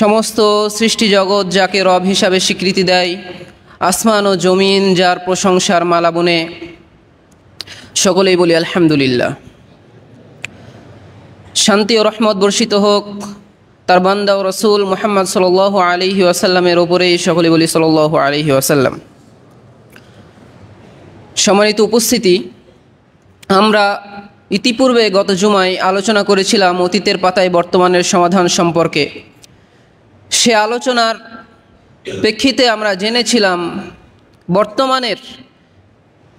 সমস্ত সৃষ্টি জগৎ যাকে রব হিসাবে স্বীকৃতি দেয়, আসমান ও জমিন যার প্রশংসার মালা বুনে, সকলেই বলি আলহামদুলিল্লাহ। শান্তি ও রহমত বর্ষিত হোক তার বান্দা ও রসুল মুহাম্মদ সাল্লাল্লাহু আলাইহি ওয়াসাল্লামের ওপরেই, সকলেই বলি সাল্লাল্লাহু আলাইহি ওয়াসাল্লাম। সম্মানিত উপস্থিতি, আমরা ইতিপূর্বে গত জুমায় আলোচনা করেছিলাম অতীতের পাতায় বর্তমানের সমাধান সম্পর্কে। সে আলোচনার প্রেক্ষিতে আমরা জেনেছিলাম বর্তমানের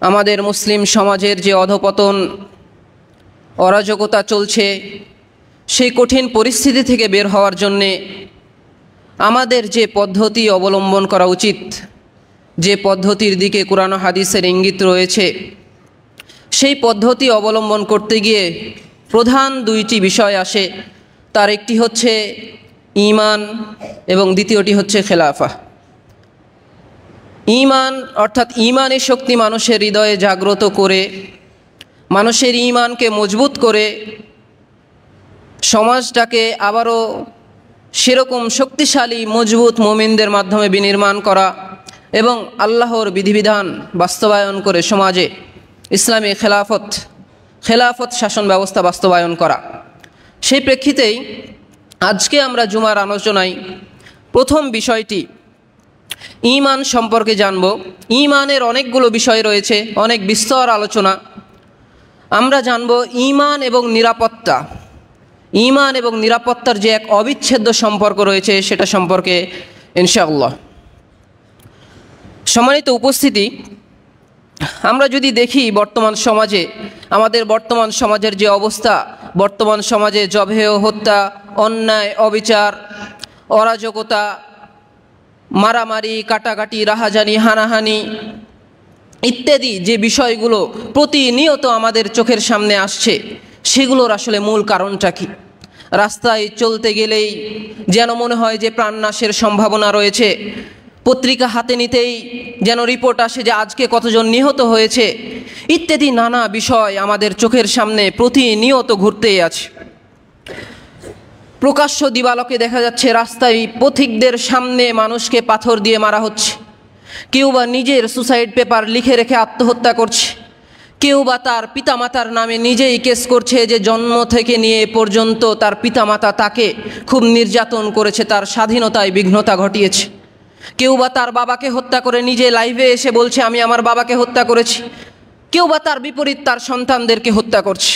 আমাদের মুসলিম সমাজের যে অধঃপতন, অরাজকতা চলছে, সেই কঠিন পরিস্থিতি থেকে বের হওয়ার জন্যে আমাদের যে পদ্ধতি অবলম্বন করা উচিত, যে পদ্ধতির দিকে কোরআন ও হাদিসের ইঙ্গিত রয়েছে, সেই পদ্ধতি অবলম্বন করতে গিয়ে প্রধান দুইটি বিষয় আসে। তার একটি হচ্ছে ঈমান এবং দ্বিতীয়টি হচ্ছে খেলাফা। ঈমান অর্থাৎ ঈমানের শক্তি মানুষের হৃদয়ে জাগ্রত করে, মানুষের ঈমানকে মজবুত করে সমাজটাকে আবারও সেরকম শক্তিশালী মজবুত মুমিনদের মাধ্যমে বিনির্মাণ করা এবং আল্লাহর বিধিবিধান বাস্তবায়ন করে সমাজে ইসলামী খেলাফত শাসন ব্যবস্থা বাস্তবায়ন করা। সেই প্রেক্ষিতেই আজকে আমরা জুমার আলোচনায় প্রথম বিষয়টি ঈমান সম্পর্কে জানব। ঈমানের অনেকগুলো বিষয় রয়েছে, অনেক বিস্তর আলোচনা। আমরা জানব ঈমান এবং নিরাপত্তা, ঈমান এবং নিরাপত্তার যে এক অবিচ্ছেদ্য সম্পর্ক রয়েছে সেটা সম্পর্কে ইনশাআল্লাহ। সম্মানিত উপস্থিতি, আমরা যদি দেখি বর্তমান সমাজে, আমাদের বর্তমান সমাজের যে অবস্থা, বর্তমান সমাজে জবেহ হত্যা, অন্যায়, অবিচার, অরাজকতা, মারামারি, কাটাকাটি, রাহাজানি, হানাহানি ইত্যাদি যে বিষয়গুলো প্রতিনিয়ত আমাদের চোখের সামনে আসছে, সেগুলোর আসলে মূল কারণটা কি? রাস্তায় চলতে গেলেই যেন মনে হয় যে প্রাণনাশের সম্ভাবনা রয়েছে। পত্রিকা হাতে নিতেই যেন রিপোর্ট আসে যে আজকে কতজন নিহত হয়েছে, ইত্যাদি নানা বিষয় আমাদের চোখের সামনে প্রতিনিয়ত ঘুরতেই আছে। প্রকাশ্য দিবালোকে দেখা যাচ্ছে রাস্তায় পথিকদের সামনে মানুষকে পাথর দিয়ে মারা হচ্ছে, কেউ বা নিজের সুসাইড পেপার লিখে রেখে আত্মহত্যা করছে, কেউ বা তার পিতামাতার নামে নিজেই কেস করছে যে জন্ম থেকে নিয়ে এ পর্যন্ত তার পিতামাতা তাকে খুব নির্যাতন করেছে, তার স্বাধীনতায় বিঘ্নতা ঘটিয়েছে। কেউ বা তার বাবাকে হত্যা করে নিজে লাইভে এসে বলছে আমি আমার বাবাকে হত্যা করেছি। কেউ বা তার বিপরীত তার সন্তানদেরকে হত্যা করছে।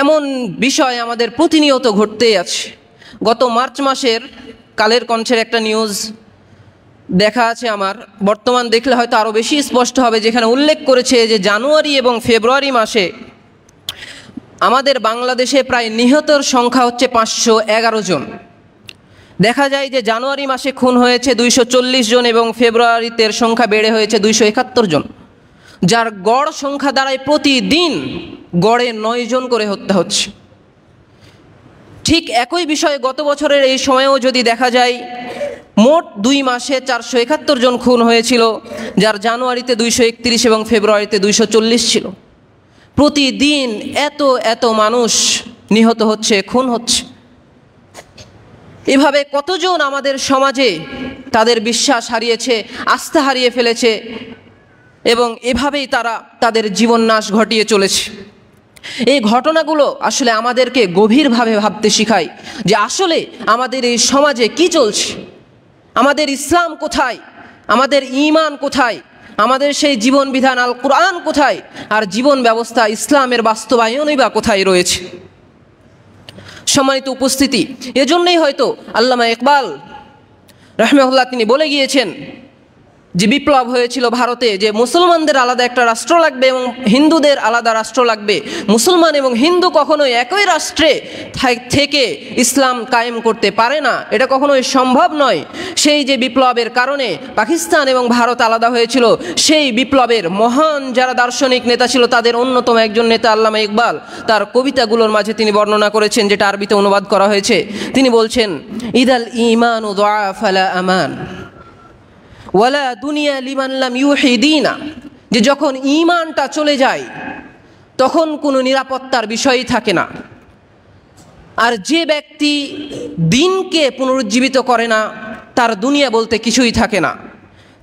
এমন বিষয় আমাদের প্রতিনিয়ত ঘটতেই আছে। গত মার্চ মাসের কালের কণ্ঠের একটা নিউজ দেখা আছে আমার, বর্তমান দেখলে হয়তো আরও বেশি স্পষ্ট হবে, যেখানে উল্লেখ করেছে যে জানুয়ারি এবং ফেব্রুয়ারি মাসে আমাদের বাংলাদেশে প্রায় নিহতর সংখ্যা হচ্ছে 511 জন। দেখা যায় যে জানুয়ারি মাসে খুন হয়েছে 240 জন এবং ফেব্রুয়ারিতে সংখ্যা বেড়ে হয়েছে 271 জন, যার গড় সংখ্যা দাঁড়ায় প্রতিদিন গড়ে 9 জন করে হত্যা হচ্ছে। ঠিক একই বিষয়ে গত বছরের এই সময়েও যদি দেখা যায়, মোট 2 মাসে 471 জন খুন হয়েছিল, যার জানুয়ারিতে 231 এবং ফেব্রুয়ারিতে 240 ছিল। প্রতিদিন এত মানুষ নিহত হচ্ছে, খুন হচ্ছে। এভাবে কতজন আমাদের সমাজে তাদের বিশ্বাস হারিয়েছে, আস্থা হারিয়ে ফেলেছে এবং এভাবেই তারা তাদের জীবননাশ ঘটিয়ে চলেছে। এই ঘটনাগুলো আসলে আমাদেরকে গভীরভাবে ভাবতে শেখায় যে আসলে আমাদের এই সমাজে কি চলছে, আমাদের ইসলাম কোথায়, আমাদের ঈমান কোথায়, আমাদের সেই জীবন বিধান আল কোরআন কোথায়, আর জীবন ব্যবস্থা ইসলামের বাস্তবায়নই বা কোথায় রয়েছে। সম্মানিত উপস্থিতি, এজন্যই হয়তো আল্লামা ইকবাল রাহমাহুল্লাহ তিনি বলে গিয়েছেন যে বিপ্লব হয়েছিল ভারতে, যে মুসলমানদের আলাদা একটা রাষ্ট্র লাগবে এবং হিন্দুদের আলাদা রাষ্ট্র লাগবে। মুসলমান এবং হিন্দু কখনোই একই রাষ্ট্রে থেকে ইসলাম কায়েম করতে পারে না, এটা কখনোই সম্ভব নয়। সেই যে বিপ্লবের কারণে পাকিস্তান এবং ভারত আলাদা হয়েছিল, সেই বিপ্লবের মহান যারা দার্শনিক নেতা ছিল তাদের অন্যতম একজন নেতা আল্লামা ইকবাল তার কবিতাগুলোর মাঝে তিনি বর্ণনা করেছেন, যেটা আরবিতে অনুবাদ করা হয়েছে। তিনি বলছেন, ইদাল ঈমানু দুআ ফালা আমান ওয়ালা দুনিয়া লিমান লাম ইউহিদিনা, যে যখন ঈমানটা চলে যায় তখন কোনো নিরাপত্তার বিষয়ই থাকে না। আর যে ব্যক্তি দিনকে পুনরুজ্জীবিত করে না, তার দুনিয়া বলতে কিছুই থাকে না।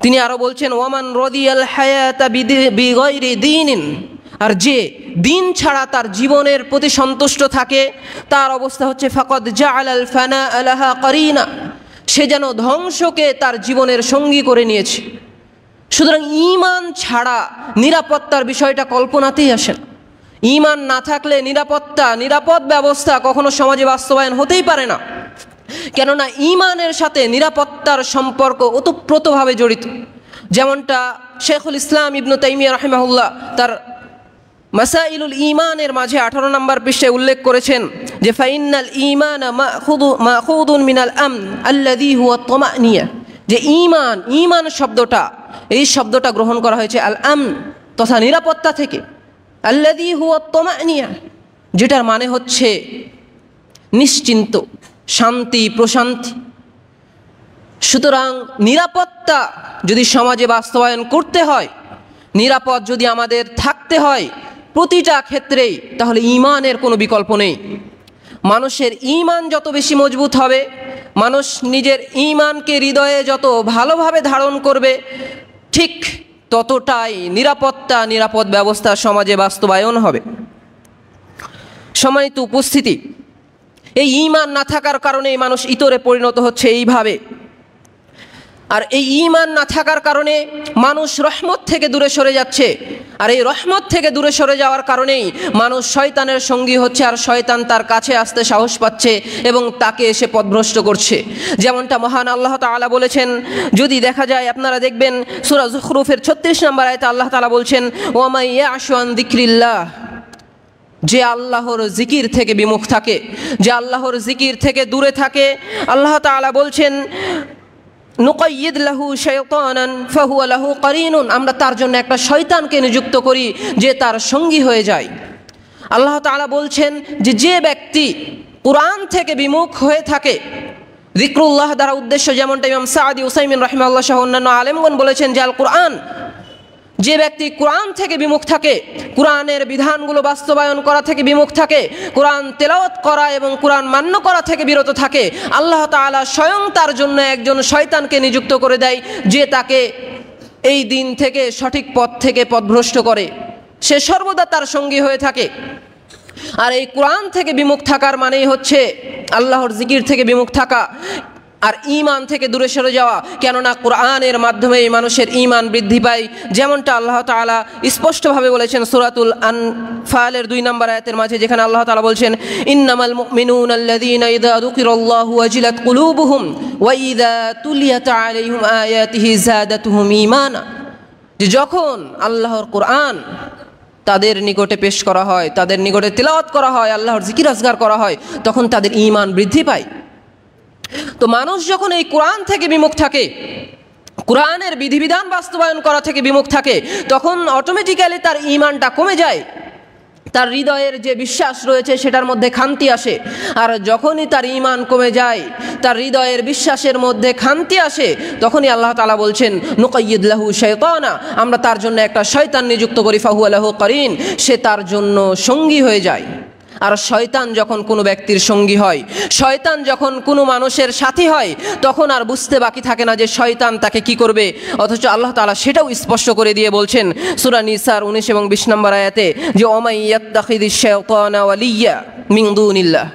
তিনি আরও বলছেন, ওয়ামান রদিয়াল হায়াতা বিগয়রি দ্বীনিন, আর যে দিন ছাড়া তার জীবনের প্রতি সন্তুষ্ট থাকে, তার অবস্থা হচ্ছে ফাকাদ জাআলাল ফানা লাহা কারিনা, সে যেন ধ্বংসকে তার জীবনের সঙ্গী করে নিয়েছে। সুতরাং ঈমান ছাড়া নিরাপত্তার বিষয়টা কল্পনাতেই আসে না। ঈমান না থাকলে নিরাপদ ব্যবস্থা কখনো সমাজে বাস্তবায়ন হতেই পারে না। কেননা ঈমানের সাথে নিরাপত্তার সম্পর্ক ওতপ্রোতভাবে জড়িত। যেমনটা শেখুল ইসলাম ইবনু তাইমিয়া রাহিমাহুল্লাহ তার মাসাইলুল ঈমানের মাঝে 18 নম্বর পৃষ্ঠায় উল্লেখ করেছেন যে ফাইন্নাল ঈমান মাখুদুন মিনাল আমন আল্লাযী হুয়া তামানিয়া, যে ঈমান শব্দটা, এই শব্দটা গ্রহণ করা হয়েছে আল আমন তথা নিরাপত্তা থেকে, আল্লাযী হুয়া তামানিয়া, যেটার মানে হচ্ছে নিশ্চিন্ত, শান্তি, প্রশান্তি। সুতরাং নিরাপত্তা যদি সমাজে বাস্তবায়ন করতে হয়, নিরাপদ যদি আমাদের থাকতে হয় প্রতিটা ক্ষেত্রেই, তাহলে ঈমানের কোনো বিকল্প নেই। মানুষের ঈমান যত বেশি মজবুত হবে, মানুষ নিজের ঈমানকে হৃদয়ে যত ভালোভাবে ধারণ করবে, ঠিক ততটাই নিরাপদ ব্যবস্থা সমাজে বাস্তবায়ন হবে। সম্মানিত উপস্থিতি, এই ঈমান না থাকার কারণে মানুষ ইতরে পরিণত হচ্ছে এইভাবে। আর এই ঈমান না থাকার কারণে মানুষ রহমত থেকে দূরে সরে যাচ্ছে, আর এই রহমত থেকে দূরে সরে যাওয়ার কারণেই মানুষ শয়তানের সঙ্গী হচ্ছে, আর শয়তান তার কাছে আসতে সাহস পাচ্ছে এবং তাকে এসে পথভ্রষ্ট করছে। যেমনটা মহান আল্লাহ তাআলা বলেছেন, যদি দেখা যায় আপনারা দেখবেন সূরা যুখরুফের 36 নম্বর আয়াতে আল্লাহ তাআলা বলছেন, ওয়া মান ইয়াশু আন যিকরিল্লাহ, যে আল্লাহর জিকির থেকে বিমুখ থাকে, যে আল্লাহর জিকির থেকে দূরে থাকে, আল্লাহ তাআলা বলছেন নুকাইয়িদ লাহু শাইতানান ফাহুয়া লাহু কারিনুন, আমরা তার জন্য একটা শয়তানকে নিযুক্ত করি যে তার সঙ্গী হয়ে যায়। আল্লাহ তাআলা বলছেন যে ব্যক্তি কুরআন থেকে বিমুখ হয়ে থাকে, যিকরুল্লাহ দ্বারা উদ্দেশ্য, যেমনটা ইমাম সাঈদী উসাইমিন রাহিমাহুল্লাহ সহ অন্যান্য আলেমগণ বলেছেন যে আল কুরআন, যে ব্যক্তি কুরআন থেকে বিমুখ থাকে, কুরআনের বিধানগুলো বাস্তবায়ন করা থেকে বিমুখ থাকে, কুরআন তেলাওয়াত করা এবং কুরআন মান্য করা থেকে বিরত থাকে, আল্লাহ তাআলা স্বয়ং তার জন্য একজন শয়তানকে নিযুক্ত করে দেয় যে তাকে এই দিন থেকে, সঠিক পথ থেকে পথভ্রষ্ট করে। সে সর্বদা তার সঙ্গী হয়ে থাকে। আর এই কুরআন থেকে বিমুখ থাকার মানেই হচ্ছে আল্লাহর জিকির থেকে বিমুখ থাকা আর ঈমান থেকে দূরে সরে যাওয়া। কেননা কুরআনের মাধ্যমেই মানুষের ঈমান বৃদ্ধি পায়, যেমনটা আল্লাহ তাআলা স্পষ্টভাবে বলেছেন সূরাতুল আনফালের 2 নম্বর আয়াতের মাঝে, যেখানে আল্লাহ তাআলা বলছেন, ইন্নামাল মুমিনুনা আল্লাযীনা ইযা যুকিরাল্লাহু ওয়াজিলাত কুলুবুহুম ওয়া ইযা তুলিয়াত আলাইহিম আয়াতিহি যাদাতুহুম ঈমানা, যে যখন আল্লাহর কুরআন তাদের নিকটে পেশ করা হয়, তাদের নিকটে তিলাওয়াত করা হয়, আল্লাহর জিকির আজগার করা হয়, তখন তাদের ঈমান বৃদ্ধি পায়। তো মানুষ যখন এই কোরআন থেকে বিমুখ থাকে, কোরআনের বিধিবিধান বাস্তবায়ন করা থেকে বিমুখ থাকে, তখন অটোমেটিক্যালি তার ঈমানটা কমে যায়, তার হৃদয়ের যে বিশ্বাস রয়েছে সেটার মধ্যে খান্তি আসে। আর যখনই তার ঈমান কমে যায়, তার হৃদয়ের বিশ্বাসের মধ্যে খান্তি আসে, তখনই আল্লাহ তাআলা বলছেন নুকাইয়িদ লাহু শাইতানা, আমরা তার জন্য একটা শয়তান নিযুক্ত করি, ফাহুয়া লাহু কারিন, সে তার জন্য সঙ্গী হয়ে যায়। আর শয়তান যখন কোনো ব্যক্তির সঙ্গী হয়, শয়তান যখন কোনো মানুষের সাথী হয়, তখন আর বুঝতে বাকি থাকে না যে শয়তান তাকে কি করবে। অথচ আল্লাহ তাআলা সেটাও স্পষ্ট করে দিয়ে বলছেন সূরা নিসার 19 এবং 20 নম্বর আয়াতে যে ওমান ইয়াত্তাখিযিশ শাইতানা ওয়ালিয়্যা মিন দুনিল্লাহ,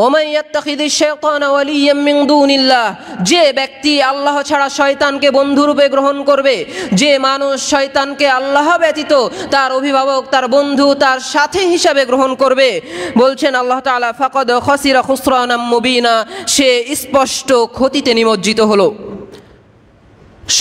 ওমান ইয়াত্তাখিযিশ শাইতানা ওয়ালিয়্যাম মিন দুনিল্লাহ, যে ব্যক্তি আল্লাহ ছাড়া শয়তানকে বন্ধুরূপে গ্রহণ করবে, যে মানুষ শয়তানকে আল্লাহ ব্যতীত তার অভিভাবক, তার বন্ধু, তার সাথী হিসাবে গ্রহণ করবে, বলছেন আল্লাহ তাআলা ফাকাদ খাসিরা খুসরানাম মুবিনা, সে স্পষ্ট ক্ষতিতে নিমজ্জিত হলো।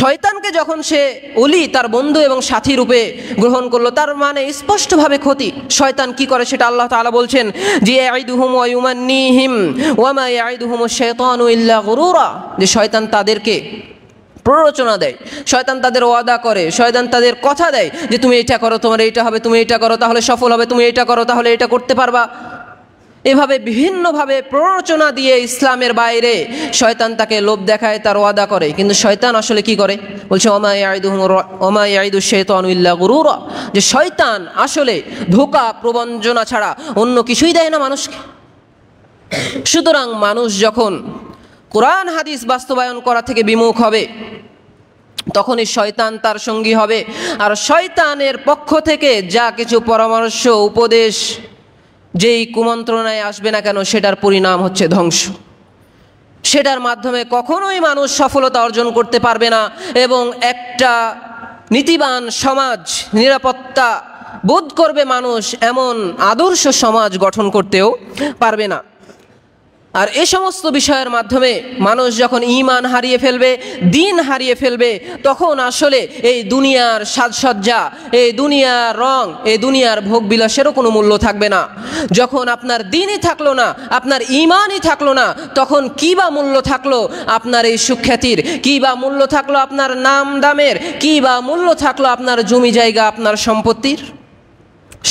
শয়তানকে যখন সে ওলি, তার বন্ধু এবং সাথী রূপে গ্রহণ করলো, তার মানে স্পষ্টভাবে ক্ষতি। শয়তান কি করে সেটা আল্লাহ তাআলা বলছেন যে ইয়াইদুহুম ওয়া ইউমান্নিহিম ওয়া মা ইয়াইদুহুমুশ শাইতানু ইল্লা গুরুরা, যে শয়তান তাদেরকে প্ররোচনা দেয়, শয়তান তাদের ওয়াদা করে, শয়তান তাদের কথা দেয় যে তুমি এটা করো, তোমার এইটা হবে, তুমি এটা করো তাহলে সফল হবে, তুমি এটা করো তাহলে এটা করতে পারবা। এভাবে বিভিন্নভাবে প্ররোচনা দিয়ে ইসলামের বাইরে শয়তান তাকে লোভ দেখায়, তার ওয়াদা করে। কিন্তু শয়তান আসলে কি করে? বলছে ওমা ইয়াইদুশ শাইতানু ইল্লা গুরুরা, যে শয়তান আসলে ধোঁকা প্রবঞ্চনা ছাড়া অন্য কিছুই দেয় না মানুষকে। সুতরাং মানুষ যখন কোরআন হাদিস বাস্তবায়ন করা থেকে বিমুখ হবে তখনই শয়তান তার সঙ্গী হবে। আর শয়তানের পক্ষ থেকে যা কিছু পরামর্শ উপদেশ যেই কুমন্ত্রণায় আসবে না কেন সেটার পরিণাম হচ্ছে ধ্বংস। সেটার মাধ্যমে কখনোই মানুষ সফলতা অর্জন করতে পারবে না এবং একটা নীতিবান সমাজ, নিরাপত্তা বোধ করবে মানুষ, এমন আদর্শ সমাজ গঠন করতেও পারবে না। আর এ সমস্ত বিষয়ের মাধ্যমে মানুষ যখন ঈমান হারিয়ে ফেলবে, দিন হারিয়ে ফেলবে, তখন আসলে এই দুনিয়ার সাজসজ্জা, এই দুনিয়ার রং, এই দুনিয়ার ভোগবিলাসেরও কোনো মূল্য থাকবে না। যখন আপনার দিনই থাকলো না, আপনার ঈমানই থাকলো না, তখন কী বা মূল্য থাকলো আপনার এই সুখ্যাতির, কী বা মূল্য থাকলো আপনার নাম দামের, কী বা মূল্য থাকলো আপনার জমি জায়গা, আপনার সম্পত্তির?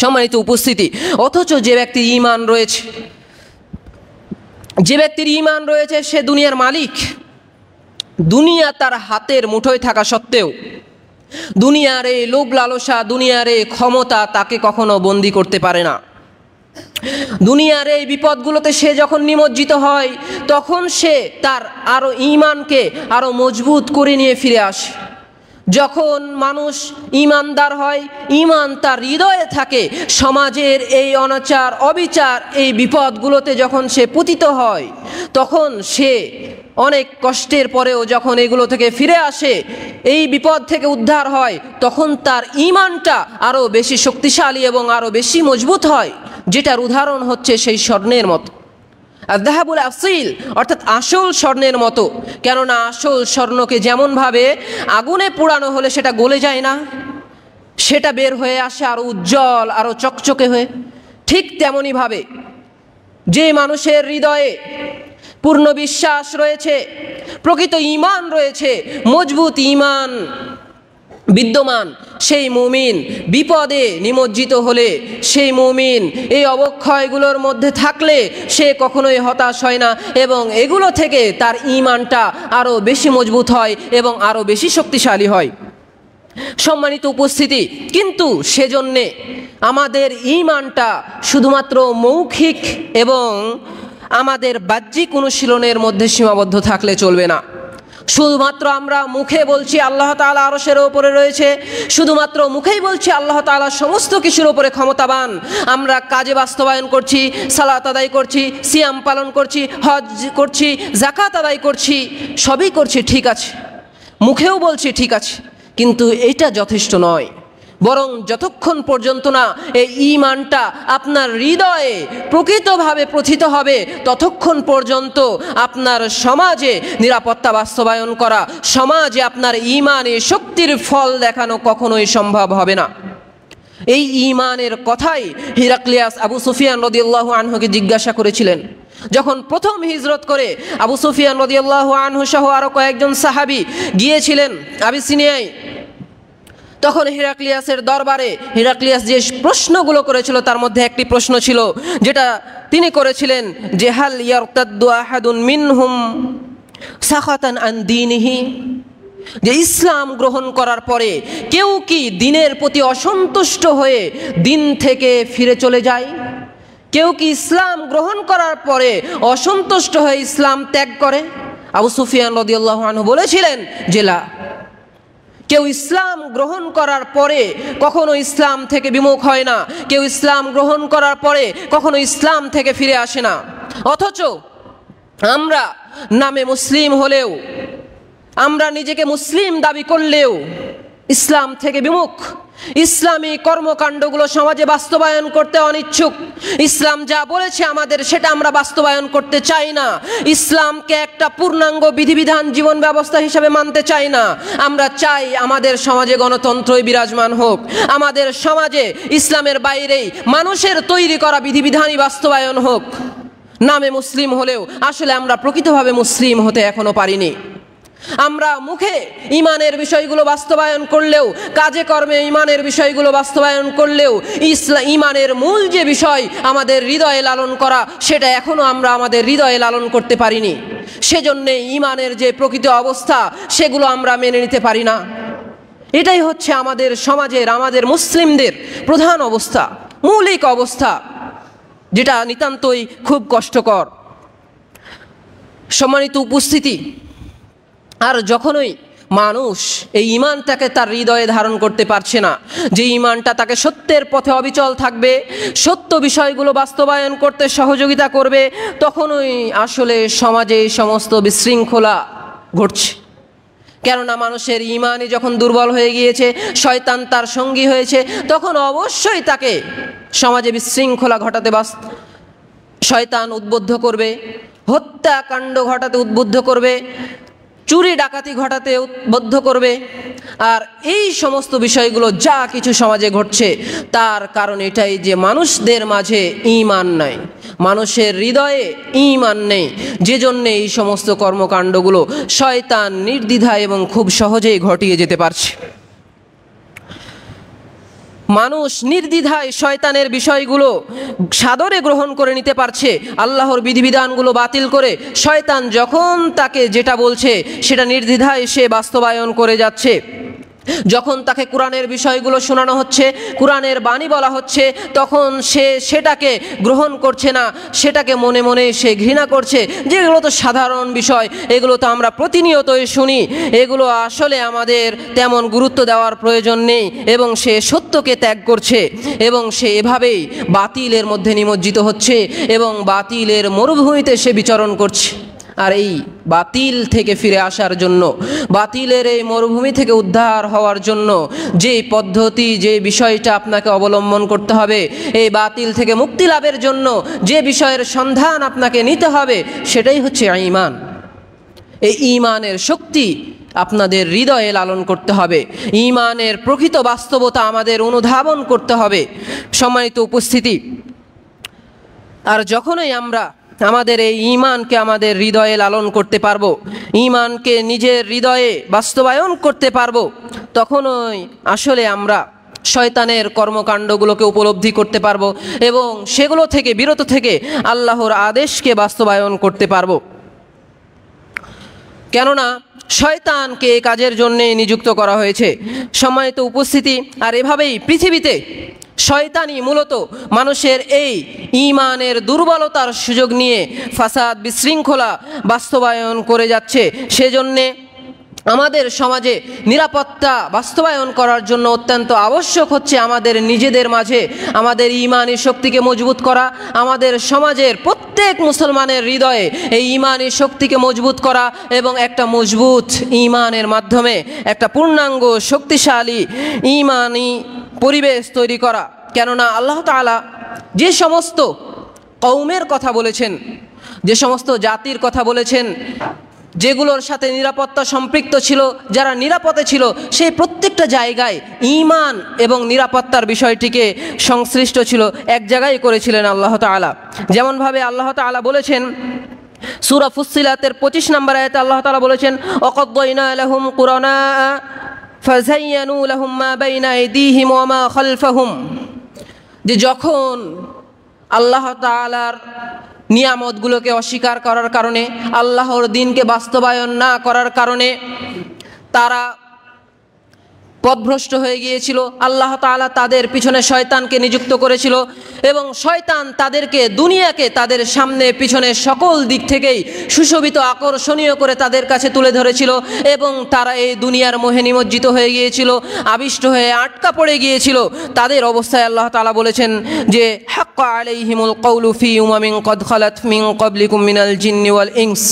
সম্মানিত উপস্থিতি, অথচ যে ব্যক্তির ঈমান রয়েছে, যে ব্যক্তির ঈমান রয়েছে সে দুনিয়ার মালিক। দুনিয়া তার হাতের মুঠোয় থাকা সত্ত্বেও দুনিয়ার এই লোভ লালসা, দুনিয়ার এই ক্ষমতা তাকে কখনো বন্দী করতে পারে না। দুনিয়ার এই বিপদগুলোতে সে যখন নিমজ্জিত হয় তখন সে তার আরও ঈমানকে আরও মজবুত করে নিয়ে ফিরে আসে। যখন মানুষ ঈমানদার হয়, ঈমান তার হৃদয়ে থাকে, সমাজের এই অনাচার অবিচার এই বিপদগুলোতে যখন সে পতিত হয় তখন সে অনেক কষ্টের পরেও যখন এগুলো থেকে ফিরে আসে, এই বিপদ থেকে উদ্ধার হয়, তখন তার ঈমানটা আরও বেশি শক্তিশালী এবং আরও বেশি মজবুত হয়, যেটার উদাহরণ হচ্ছে সেই স্বর্ণের মতো, আযহাবুল আসিল, অর্থাৎ আসল স্বর্ণের মতো। কেননা আসল স্বর্ণকে যেমনভাবে আগুনে পোড়ানো হলে সেটা গলে যায় না, সেটা বের হয়ে আসে আরও উজ্জ্বল, আরও চকচকে হয়ে, ঠিক তেমনইভাবে যে মানুষের হৃদয়ে পূর্ণ বিশ্বাস রয়েছে, প্রকৃত ঈমান রয়েছে, মজবুত ঈমান বিদ্যমান, সেই মুমিন বিপদে নিমজ্জিত হলে, সেই মুমিন এই অবক্ষয়গুলোর মধ্যে থাকলে সে কখনোই হতাশ হয় না এবং এগুলো থেকে তার ঈমানটা আরও বেশি মজবুত হয় এবং আরও বেশি শক্তিশালী হয়। সম্মানিত উপস্থিতি, কিন্তু সেজন্যে আমাদের ঈমানটা শুধুমাত্র মৌখিক এবং আমাদের বাহ্যিক অনুশীলনের মধ্যে সীমাবদ্ধ থাকলে চলবে না। শুধুমাত্র আমরা মুখে বলছি আল্লাহ তাআলা আরশের ওপরে রয়েছে, শুধুমাত্র মুখেই বলছি আল্লাহ তাআলা সমস্ত কিছুর ওপরে ক্ষমতাবান, আমরা কাজে বাস্তবায়ন করছি, সালাত আদায় করছি, সিয়াম পালন করছি, হজ করছি, যাকাত আদায় করছি, সবই করছি, ঠিক আছে, মুখেও বলছি, ঠিক আছে, কিন্তু এটা যথেষ্ট নয়। বরং যতক্ষণ পর্যন্ত না এই ঈমানটা আপনার হৃদয়ে প্রকৃতভাবে প্রথিত হবে ততক্ষণ পর্যন্ত আপনার সমাজে নিরাপত্তা বাস্তবায়ন করা, সমাজে আপনার ঈমানে শক্তির ফল দেখানো কখনোই সম্ভব হবে না। এই ঈমানের কথাই হিরাক্লিয়াস আবু সুফিয়ান রাদিয়াল্লাহু আনহুকে জিজ্ঞাসা করেছিলেন। যখন প্রথম হিজরত করে আবু সুফিয়ান রাদিয়াল্লাহু আনহু সহ আরও কয়েকজন সাহাবী গিয়েছিলেন আবিসিনিয়ায়, তখন হিরাক্লিয়াসের দরবারে হিরাক্লিয়াস যে প্রশ্নগুলো করেছিল তার মধ্যে একটি প্রশ্ন ছিল যেটা তিনি করেছিলেন যে হাল ইয়ারতাদ্দু আহাদুন মিনহুম সাখাতান আন দীনিহি, যে ইসলাম গ্রহণ করার পরে কেউ কি দিনের প্রতি অসন্তুষ্ট হয়ে দিন থেকে ফিরে চলে যায়? কেউ কি ইসলাম গ্রহণ করার পরে অসন্তুষ্ট হয়ে ইসলাম ত্যাগ করে? আবু সুফিয়ান রাদিয়াল্লাহু আনহু বলেছিলেন যে না, কেউ ইসলাম গ্রহণ করার পরে কখনো ইসলাম থেকে বিমুখ হয় না, কেউ ইসলাম গ্রহণ করার পরে কখনো ইসলাম থেকে ফিরে আসে না। অথচ আমরা নামে মুসলিম হলেও, আমরা নিজেকে মুসলিম দাবি করলেও ইসলাম থেকে বিমুখ, ইসলামী কর্মকাণ্ডগুলো সমাজে বাস্তবায়ন করতে অনিচ্ছুক। ইসলাম যা বলেছে আমাদের সেটা আমরা বাস্তবায়ন করতে চাই না। ইসলামকে একটা পূর্ণাঙ্গ বিধিবিধান জীবন ব্যবস্থা হিসেবে মানতে চাই না। আমরা চাই আমাদের সমাজে গণতন্ত্রই বিরাজমান হোক, আমাদের সমাজে ইসলামের বাইরেই মানুষের তৈরি করা বিধিবিধানই বাস্তবায়ন হোক। নামে মুসলিম হলেও আসলে আমরা প্রকৃতভাবে মুসলিম হতে এখনো পারিনি। আমরা মুখে ঈমানের বিষয়গুলো বাস্তবায়ন করলেও, কাজে কর্মে ঈমানের বিষয়গুলো বাস্তবায়ন করলেও ঈমানের মূল যে বিষয় আমাদের হৃদয়ে লালন করা, সেটা এখনো আমরা আমাদের হৃদয়ে লালন করতে পারিনি। সেজন্যে ঈমানের যে প্রকৃত অবস্থা সেগুলো আমরা মেনে নিতে পারি না। এটাই হচ্ছে আমাদের সমাজের, আমাদের মুসলিমদের প্রধান অবস্থা, মৌলিক অবস্থা, যেটা নিতান্তই খুব কষ্টকর। সম্মানিত উপস্থিতি, আর যখনই মানুষ এই ঈমানটাকে তার হৃদয়ে ধারণ করতে পারছে না, যে ঈমানটা তাকে সত্যের পথে অবিচল থাকবে, সত্য বিষয়গুলো বাস্তবায়ন করতে সহযোগিতা করবে, তখনই আসলে সমাজে এই সমস্ত বিশৃঙ্খলা ঘটছে। কেননা মানুষের ঈমানই যখন দুর্বল হয়ে গিয়েছে, শয়তান তার সঙ্গী হয়েছে, তখন অবশ্যই তাকে সমাজে বিশৃঙ্খলা ঘটাতে শয়তান উদ্বুদ্ধ করবে, হত্যাকাণ্ড ঘটাতে উদ্বুদ্ধ করবে, চুরি ডাকাতি ঘটাতে উদ্বুদ্ধ করবে। আর এই সমস্ত বিষয়গুলো যা কিছু সমাজে ঘটছে তার কারণ এটাই যে মানুষদের মাঝে ঈমান নাই, মানুষের হৃদয়ে ঈমান নেই, যে জন্যে এই সমস্ত কর্মকাণ্ডগুলো শয়তান নির্দ্বিধায় এবং খুব সহজেই ঘটিয়ে যেতে পারছে। মানুষ নির্দ্বিধায় শয়তানের বিষয়গুলো সাদরে গ্রহণ করে নিতে পারছে, আল্লাহর বিধিবিধানগুলো বাতিল করে শয়তান যখন তাকে যেটা বলছে সেটা নির্দ্বিধায় সে বাস্তবায়ন করে যাচ্ছে। যখন তাকে কোরআনের বিষয়গুলো শোনানো হচ্ছে, কোরআনের বাণী বলা হচ্ছে, তখন সে সেটাকে গ্রহণ করছে না, সেটাকে মনে মনে সে ঘৃণা করছে, যেগুলো তো সাধারণ বিষয়, এগুলো তো আমরা প্রতিনিয়তই শুনি, এগুলো আসলে আমাদের তেমন গুরুত্ব দেওয়ার প্রয়োজন নেই, এবং সে সত্যকে ত্যাগ করছে এবং সে এভাবেই বাতিলের মধ্যে নিমজ্জিত হচ্ছে এবং বাতিলের মরুভূমিতে সে বিচরণ করছে। আর এই বাতিল থেকে ফিরে আসার জন্য, বাতিলের এই মরুভূমি থেকে উদ্ধার হওয়ার জন্য যে পদ্ধতি, যে বিষয়টা আপনাকে অবলম্বন করতে হবে, এই বাতিল থেকে মুক্তি লাভের জন্য যে বিষয়ের সন্ধান আপনাকে নিতে হবে, সেটাই হচ্ছে ঈমান। এই ঈমানের শক্তি আপনাদের হৃদয়ে লালন করতে হবে, ঈমানের প্রকৃত বাস্তবতা আমাদের অনুধাবন করতে হবে। সম্মানিত উপস্থিতি, আর যখনই আমরা আমাদের এই ঈমানকে আমাদের হৃদয়ে লালন করতে পারবো, ঈমানকে নিজের হৃদয়ে বাস্তবায়ন করতে পারবো, তখনই আসলে আমরা শয়তানের কর্মকাণ্ডগুলোকে উপলব্ধি করতে পারবো এবং সেগুলো থেকে বিরত থেকে আল্লাহর আদেশকে বাস্তবায়ন করতে পারবো। কেননা শয়তানকে এই কাজের জন্যে নিযুক্ত করা হয়েছে। সম্মানিত উপস্থিতি, আর এভাবেই পৃথিবীতে শয়তানি মূলত মানুষের এই ঈমানের দুর্বলতার সুযোগ নিয়ে ফাসাদ, বিশৃঙ্খলা বাস্তবায়ন করে যাচ্ছে। সেজন্যে আমাদের সমাজে নিরাপত্তা বাস্তবায়ন করার জন্য অত্যন্ত আবশ্যক হচ্ছে আমাদের নিজেদের মাঝে আমাদের ঈমানি শক্তিকে মজবুত করা, আমাদের সমাজের প্রত্যেক মুসলমানের হৃদয়ে এই ঈমানি শক্তিকে মজবুত করা এবং একটা মজবুত ঈমানের মাধ্যমে একটা পূর্ণাঙ্গ শক্তিশালী ঈমানি পরিবেশ তৈরি করা। কেননা আল্লাহ তাআলা যে সমস্ত কওমের কথা বলেছেন, যে সমস্ত জাতির কথা বলেছেন, যেগুলোর সাথে নিরাপত্তা সম্পৃক্ত ছিল, যারা নিরাপদে ছিল, সেই প্রত্যেকটা জায়গায় ঈমান এবং নিরাপত্তার বিষয়টিকে সংশ্লিষ্ট ছিল, এক জায়গায় করেছিলেন আল্লাহ তাআলা। যেমনভাবে আল্লাহ তাআলা বলেছেন সূরা ফুসসিলাতের 25 নম্বর আয়াতে আল্লাহ তাআলা বলেছেন, ওয়াকাদ্দাইনা লাহুম কুরানা ফাযায়্যানু লাহুম মা বাইনা আইদিহিম ওয়া মা খালফাহুম, যে যখন আল্লাহ তাআলার নিয়ামতগুলোকে অস্বীকার করার কারণে, আল্লাহর দ্বীনকে বাস্তবায়ন না করার কারণে তারা পথভ্রষ্ট হয়ে গিয়েছিল, আল্লাহ তাআলা তাদের পিছনে শয়তানকে নিযুক্ত করেছিল এবং শয়তান তাদেরকে, দুনিয়াকে তাদের সামনে পিছনে সকল দিক থেকেই সুশোভিত, আকর্ষণীয় করে তাদের কাছে তুলে ধরেছিল এবং তারা এই দুনিয়ার মোহে নিমজ্জিত হয়ে গিয়েছিল, আবিষ্ট হয়ে আটকা পড়ে গিয়েছিল। তাদের অবস্থায় আল্লাহ তাআলা বলেছেন যে হাক্কা আলাইহিমুল কওলু ফি উমামিন কদ খালাত মিন ক্বাবলিকুম মিনাল জিন্নি ওয়াল ইনস,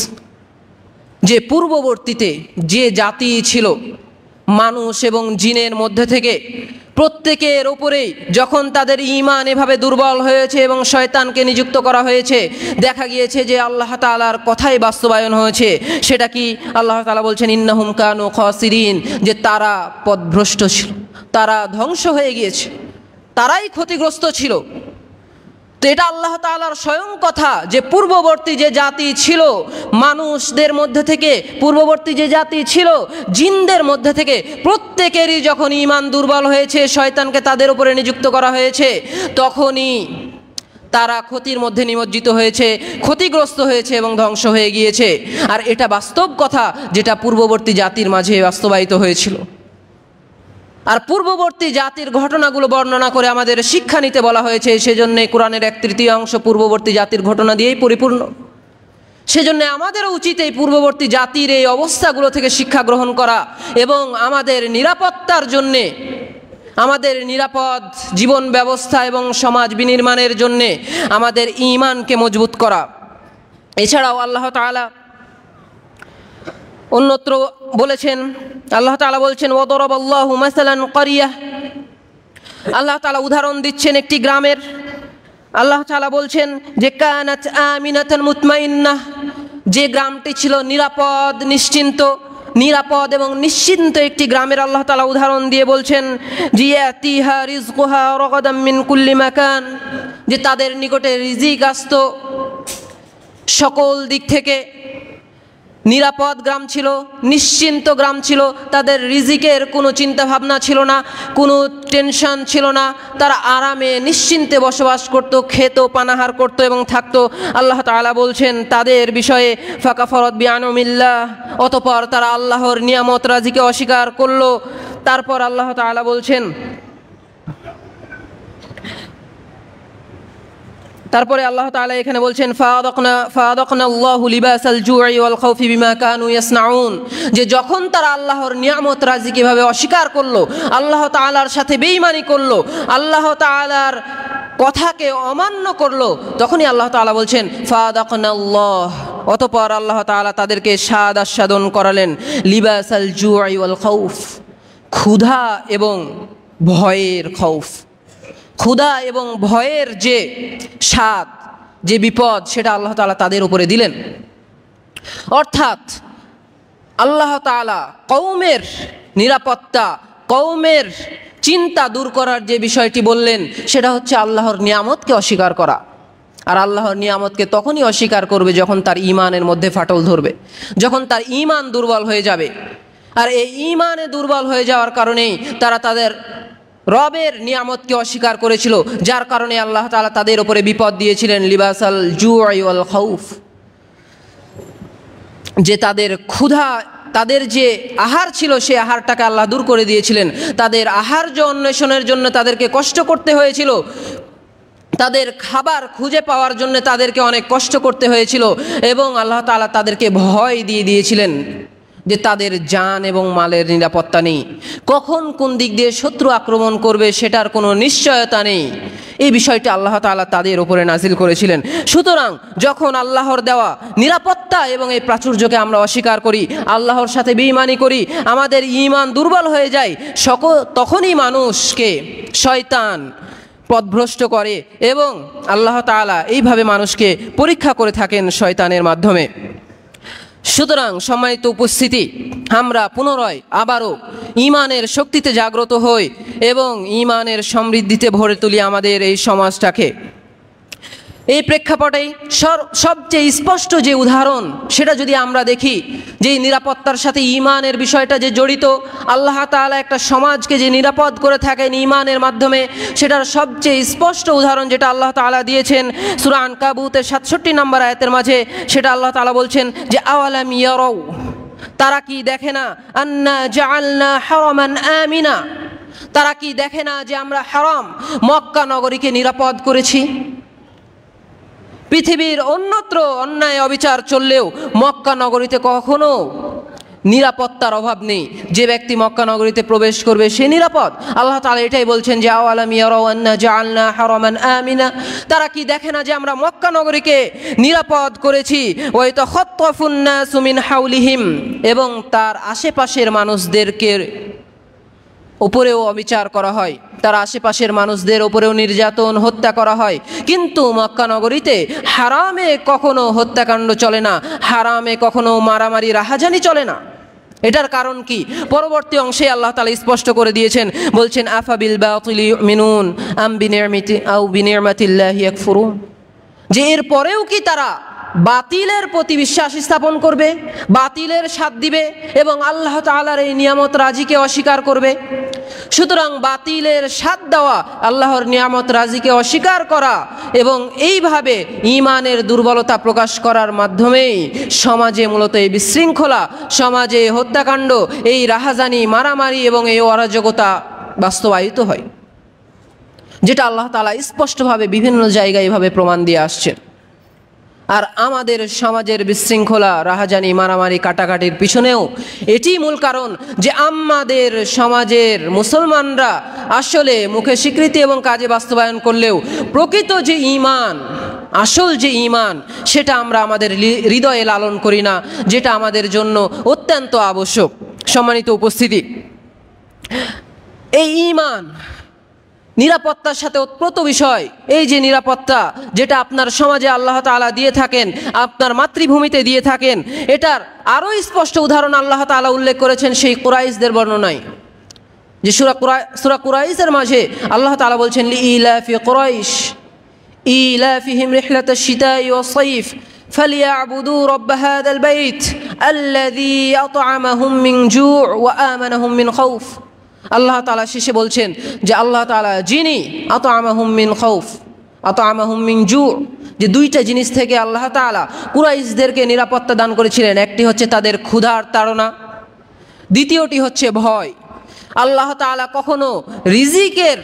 যে পূর্ববর্তীতে যে জাতি ছিল মানুষ এবং জিনের মধ্যে থেকে, প্রত্যেকের ওপরেই যখন তাদের ঈমান এভাবে দুর্বল হয়েছে এবং শয়তানকে নিযুক্ত করা হয়েছে, দেখা গিয়েছে যে আল্লাহ তাআলার কথাই বাস্তবায়ন হয়েছে। সেটা কি? আল্লাহ তাআলা বলছেন ইন্নাহুম কানু খাসিরিন, যে তারা পথভ্রষ্ট ছিল, তারা ধ্বংস হয়ে গিয়েছে, তারাই ক্ষতিগ্রস্ত ছিল। তো এটা আল্লাহ তাআলার স্বয়ং কথা যে পূর্ববর্তী যে জাতি ছিল মানুষদের মধ্যে থেকে, পূর্ববর্তী যে জাতি ছিল জিনদের মধ্যে থেকে, প্রত্যেকেরই যখন ঈমান দুর্বল হয়েছে, শয়তানকে তাদের উপরে নিযুক্ত করা হয়েছে, তখনই তারা ক্ষতির মধ্যে নিমজ্জিত হয়েছে, ক্ষতিগ্রস্ত হয়েছে এবং ধ্বংস হয়ে গিয়েছে। আর এটা বাস্তব কথা যেটা পূর্ববর্তী জাতির মাঝে বাস্তবায়িত হয়েছিল। আর পূর্ববর্তী জাতির ঘটনাগুলো বর্ণনা করে আমাদের শিক্ষা নিতে বলা হয়েছে, সেজন্য কোরআনের 1/3 পূর্ববর্তী জাতির ঘটনা দিয়েই পরিপূর্ণ। সেজন্য আমাদেরও উচিত এই পূর্ববর্তী জাতির এই অবস্থাগুলো থেকে শিক্ষা গ্রহণ করা এবং আমাদের নিরাপত্তার জন্যে, আমাদের নিরাপদ জীবন ব্যবস্থা এবং সমাজ বিনির্মাণের জন্যে আমাদের ঈমানকে মজবুত করা। এছাড়াও আল্লাহ তাআলা অন্যত্র বলেছেন, আল্লাহ তাআলা বলছেন ওয়াদরাবাল্লাহু মাসালান ক্বরিয়াহ, আল্লাহ তাআলা উদাহরণ দিচ্ছেন একটি গ্রামের। আল্লাহ তাআলা বলছেন যে কানাত আমিনাতান মুতমাইন্নাহ, যে গ্রামটি ছিল নিরাপদ, নিরাপদ এবং নিশ্চিন্ত একটি গ্রামের আল্লাহ তাআলা উদাহরণ দিয়ে বলছেন জিয়াতিহা রিজকুহা রাগাদাম মিন কুল্লি মাকান, যে তাদের নিকটে রিজিক আসতো সকল দিক থেকে। নিরাপদ গ্রাম ছিল, নিশ্চিন্ত গ্রাম ছিল, তাদের রিজিকের কোনো চিন্তা ভাবনা ছিল না, কোনো টেনশন ছিল না, তারা আরামে নিশ্চিন্তে বসবাস করত, খেত, পানাহার করত এবং থাকতো। আল্লাহ তাআলা বলছেন তাদের বিষয়ে ফাকাফারাত বিআনউমিল্লাহ, অতঃপর তারা আল্লাহর নিয়ামত রাজিকে অস্বীকার করলো। তারপর আল্লাহ তাআলা বলছেন, তারপরে আল্লাহ তাআলা এখানে বলছেন ফাআযাকনাল্লাহু লিবাসাল জু'i ওয়াল খাউফি বিমা কানু ইয়াসনাউন, যে যখন তারা আল্লাহর নিয়ামত রাজি কিভাবে অস্বীকার করলো, আল্লাহ তাআলার সাথে বেঈমানি করলো, আল্লাহ তাআলার কথাকে অমান্য করলো, তখনই আল্লাহ তাআলা বলছেন ফাআযাকনাল্লাহ, অতঃপর আল্লাহ তাআলা তাদেরকে স্বাদ আস্বাদন করালেন লিবাসাল জু'i ওয়াল খাউফ, ক্ষুধা এবং ভয়ের খৌফ, ক্ষুধা এবং ভয়ের যে স্বাদ, যে বিপদ, সেটা আল্লাহ তাআলা তাদের উপরে দিলেন। অর্থাৎ আল্লাহ তাআলা কওমের নিরাপত্তা, কওমের চিন্তা দূর করার যে বিষয়টি বললেন সেটা হচ্ছে আল্লাহর নিয়ামতকে অস্বীকার করা। আর আল্লাহর নিয়ামতকে তখনই অস্বীকার করবে যখন তার ঈমানের মধ্যে ফাটল ধরবে, যখন তার ঈমান দুর্বল হয়ে যাবে। আর এই ঈমানে দুর্বল হয়ে যাওয়ার কারণেই তারা তাদের রবের নিয়ামতকে অস্বীকার করেছিল, যার কারণে আল্লাহ তাআলা তাদের উপরে বিপদ দিয়েছিলেন লিবাসাল জু'i ওয়াল খাউফ, যে তাদের ক্ষুধা, তাদের যে আহার ছিল সেই আহারটাকে আল্লাহ দূর করে দিয়েছিলেন। তাদের আহার্য অন্বেষণের জন্য তাদেরকে কষ্ট করতে হয়েছিল, তাদের খাবার খুঁজে পাওয়ার জন্য তাদেরকে অনেক কষ্ট করতে হয়েছিল, এবং আল্লাহ তাআলা তাদেরকে ভয় দিয়ে দিয়েছিলেন যে তাদের জান এবং মালের নিরাপত্তা নেই, কখন কোন দিক দিয়ে শত্রু আক্রমণ করবে সেটার কোনো নিশ্চয়তা নেই। এই বিষয়টি আল্লাহ তাআলা তাদের উপরে নাজিল করেছিলেন। সুতরাং যখন আল্লাহর দেওয়া নিরাপত্তা এবং এই প্রাচুর্যকে আমরা অস্বীকার করি, আল্লাহর সাথে বেঈমানি করি, আমাদের ঈমান দুর্বল হয়ে যায়, তখনই মানুষকে শয়তান পথভ্রষ্ট করে এবং আল্লাহ তাআলা এইভাবে মানুষকে পরীক্ষা করে থাকেন শয়তানের মাধ্যমে। সুতরাং সম্মানিত উপস্থিতি, আমরা পুনরায় আবারও ঈমানের শক্তিতে জাগ্রত হই এবং ঈমানের সমৃদ্ধিতে ভরে তুলি আমাদের এই সমাজটাকে। এই প্রেক্ষাপটেই সবচেয়ে স্পষ্ট যে উদাহরণ সেটা যদি আমরা দেখি, যে নিরাপত্তার সাথে ঈমানের বিষয়টা যে জড়িত, আল্লাহ তাআলা একটা সমাজকে যে নিরাপদ করে থাকেন ঈমানের মাধ্যমে, সেটার সবচেয়ে স্পষ্ট উদাহরণ যেটা আল্লাহ তাআলা দিয়েছেন সূরা আনকাবুতের 67 নম্বর আয়াতের মাঝে, সেটা আল্লাহ তাআলা বলছেন যে আওয়ালাম ইয়ারাউ, তারা কি দেখে না, আন্না জাআলনা হারামান আমিনা, তারা কি দেখে না যে আমরা হারাম মক্কা নগরীকে নিরাপদ করেছি। পৃথিবীর অন্যত্র অন্যায় অবিচার চললেও মক্কা নগরীতে কখনো নিরাপত্তার অভাব নেই। যে ব্যক্তি মক্কা নগরীতে প্রবেশ করবে সে নিরাপদ। আল্লাহ তাআলা এটাই বলছেন যে আওয়ালাম ইয়ারাউ আন্না জাআলনা হারামান আমিনা, তারা কি দেখে না যে আমরা মক্কা নগরীকে নিরাপদ করেছি। ওয়া ইয়াতাখাত্তাফুন নাসু মিন হাওলিহিম, এবং তার আশেপাশের মানুষদেরকে উপরেও অবিচার করা হয়, তার আশেপাশের মানুষদের উপরেও নির্যাতন, হত্যা করা হয়। কিন্তু মক্কা নগরীতে হারামে কখনো হত্যাকাণ্ড চলে না, হারামে কখনো মারামারি রাহাজানি চলে না। এটার কারণ কি? পরবর্তী অংশে আল্লাহ তাআলা স্পষ্ট করে দিয়েছেন, বলছেন আফা বিল বাতিলি ইউমিনুন আম বিনি'মাতিল্লাহি ইয়াকফুরুন, যে এর পরেও কি তারা বাতিলের প্রতি বিশ্বাস স্থাপন করবে, বাতিলের সাথ দিবে এবং আল্লাহ তাআলার এই নিয়ামত রাজিকে অস্বীকার করবে। সুতরাং বাতিলের সাথ দেওয়া, আল্লাহর নিয়ামত রাজিকে অস্বীকার করা এবং এইভাবে ঈমানের দুর্বলতা প্রকাশ করার মাধ্যমেই সমাজে মূলত এই বিশৃঙ্খলা, সমাজে হত্যাকাণ্ড, এই রাহাজানি, মারামারি এবং এই অরাজকতা বাস্তবায়িত হয়, যেটা আল্লাহ তাআলা স্পষ্টভাবে বিভিন্ন জায়গায় এভাবে প্রমাণ দিয়ে আসছেন। আর আমাদের সমাজের বিশৃঙ্খলা, রাহাজানি, মারামারি, কাটাকাটির পিছনেও এটি মূল কারণ যে আমাদের সমাজের মুসলমানরা আসলে মুখে স্বীকৃতি এবং কাজে বাস্তবায়ন করলেও প্রকৃত যে ঈমান, আসল যে ঈমান, সেটা আমরা আমাদের হৃদয়ে লালন করি না, যেটা আমাদের জন্য অত্যন্ত আবশ্যক। সম্মানিত উপস্থিতি, এই ঈমান নিরাপত্তার সাথে ওতপ্রোত বিষয়। এই যে নিরাপত্তা যেটা আপনার সমাজে আল্লাহ তাআলা দিয়ে থাকেন, আপনার মাতৃভূমিতে দিয়ে থাকেন, এটার আরও স্পষ্ট উদাহরণ আল্লাহ তাআলা উল্লেখ করেছেন সেই কুরাইশদের বর্ণনায়। যে সূরা কুরাইশের মাঝে আল্লাহ তাআলা বলছেন, লিইলাফি কুরাইশ ইলাফিহিম রিহলাতাশ শিতাই ওয়াস-সাইফ ফালিয়াবুদু রাব্ব হাযাল বাইত আল্লাযী আত'আমাহুম মিন জু' ওয়া আমানাহুম মিন খাউফ। আল্লাহ তাআলা শেষে বলছেন যে আল্লাহ তাআলা যিনি আত'আমাহুম মিন খাউফ, আত'আমাহুম মিন জু', যে দুইটা জিনিস থেকে আল্লাহ তাআলা কুরাইশদেরকে নিরাপত্তা দান করেছিলেন। একটি হচ্ছে তাদের ক্ষুধার তাড়না, দ্বিতীয়টি হচ্ছে ভয়। আল্লাহ তাআলা কখনো রিজিকের